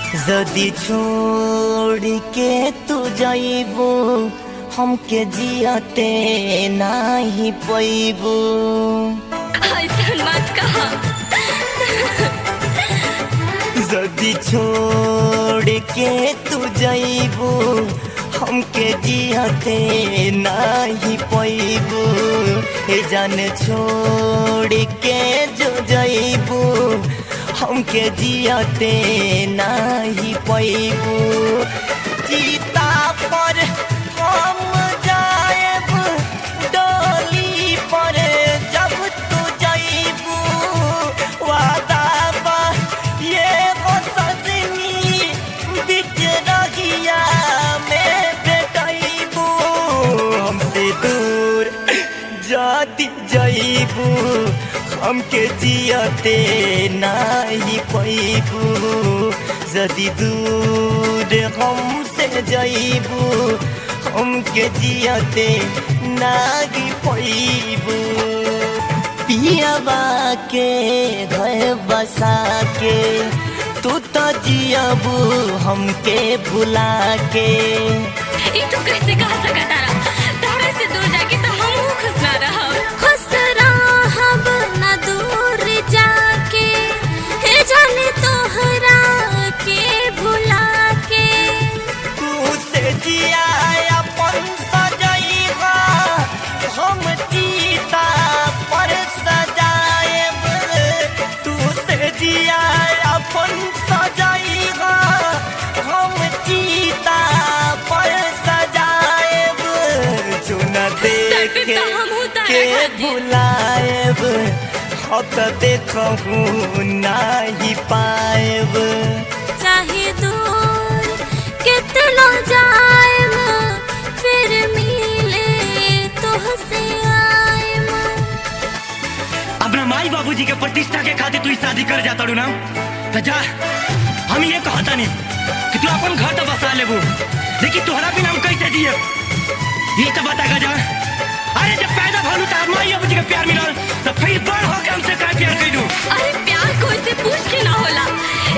जदी छोड़ के तू जाइबू हमके जियते नाही पैबू। ऐसा मत कहा। जदी छोड़ के तू जाइबू हमके जियते नाही पैबू। हे जान छोड़ के जो जाइबू हमके जियते नाही पैबू। चिता पर हम जाएब डोली पर जब तू जाइबू। वादा बा ये वो सजनी बिच रहिया में बेटाइबू। हमसे दूर जाती जाइबू हमके जियते नाही पैबू। जदी दूर हमसे जाइबू हमके जियते नाही पैबू। पियाबा के घर बसा के तू तो जियबू हमके भुला के। ये तू कैसे कह सकता रहा? तारे से दूर जाके तो हम खुश ना रहा। खुश रहब ना दूर जाके हे जाने तोहरा के भुला के। तू से जिया अपन सजाइबा हम चीता पर सजाएब। तू से जिया अपन सजाइबा हम चीता पर सजाएब। जो न देखे के भुलाएब अब देखूं नहीं पाएब। चाहे दूर कितना जाएब फिर मिले तुझसे आएब। अपना माई बाबूजी के प्रतिष्ठा के खातिर तू शादी कर जाता ना तो जा। हम ये कहता नहीं कि तू अपन घर तो बसा लेबू, लेकिन तोहरा बिना हम कैसे जिए ये तो बता जा। अरे जब पैदा भलू तो माई बाबूजी के प्यार मिलल तो फिर बड़ होके हमसे का प्यार कइलू। अरे प्यार कोई से पूछ के ना होला।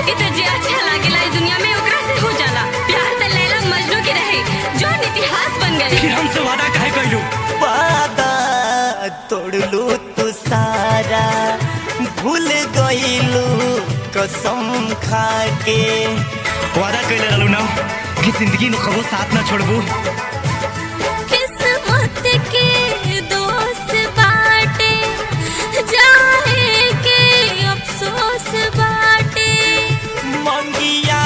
इ तो जे अच्छा लागेला इस दुनिया में ओकरा से हो जाला। प्यार तो लैला मजनू के रहे जो इतिहास बन गए। फिर हमसे वादा काहे कइलू? वादा तोड़लू तू सारा भूल गइलू कसम खा के। वादा कइले रहलू ना कि जिंदगी में कबो साथ ना छोड़बू। किस्मत के दोस्त बाटे जाए के अफसोस बाटे। मंगिया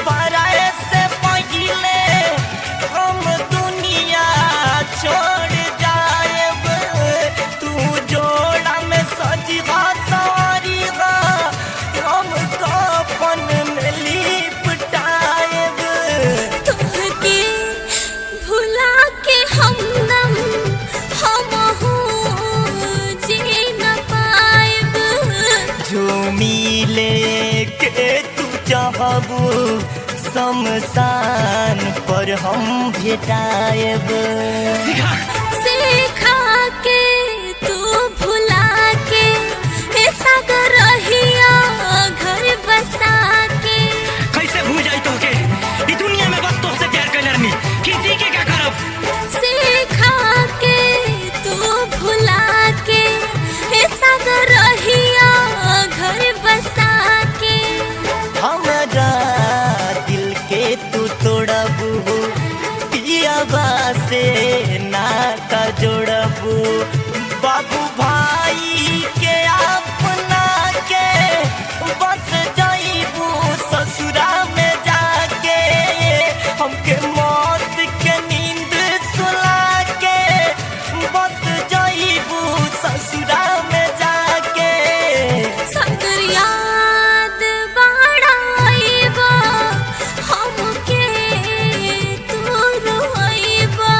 बराए से पहिले हम दुनिया छोड़ जाएब। तू जोड़ा में सजीवा सवारीगा हम कफन में लिपटाएब। तुहके भुला के हमदम हमहू जी न पाएब। जो मिले के तू चाहबू शमशान पर हम भेटाएब। सिखा सिखा के तू भुला के ऐसा कर रहिया घर बसा के। कैसे भूल जाई तोहके ई दुनिया में बस तोहसे प्यार कइले रहनी कि जी के का करब। सिखा के तू भुला के ऐसा कर रहिया घर बसा के। हमारा दिल के तू तोड़बू पियाबा से नाता जोड़बू। बाबू भाई के अपना के बस जाइबू ससुरा में जाके। हमके मौत के नींद सुला के बस जाइबू ससुरा में जाके। सकर याद बाड़ाइबा हमके तू रोइबा।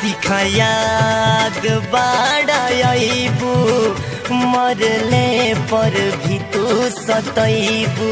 सिखा याद बाड़ाइबू मरले पर भी तू सतैबू।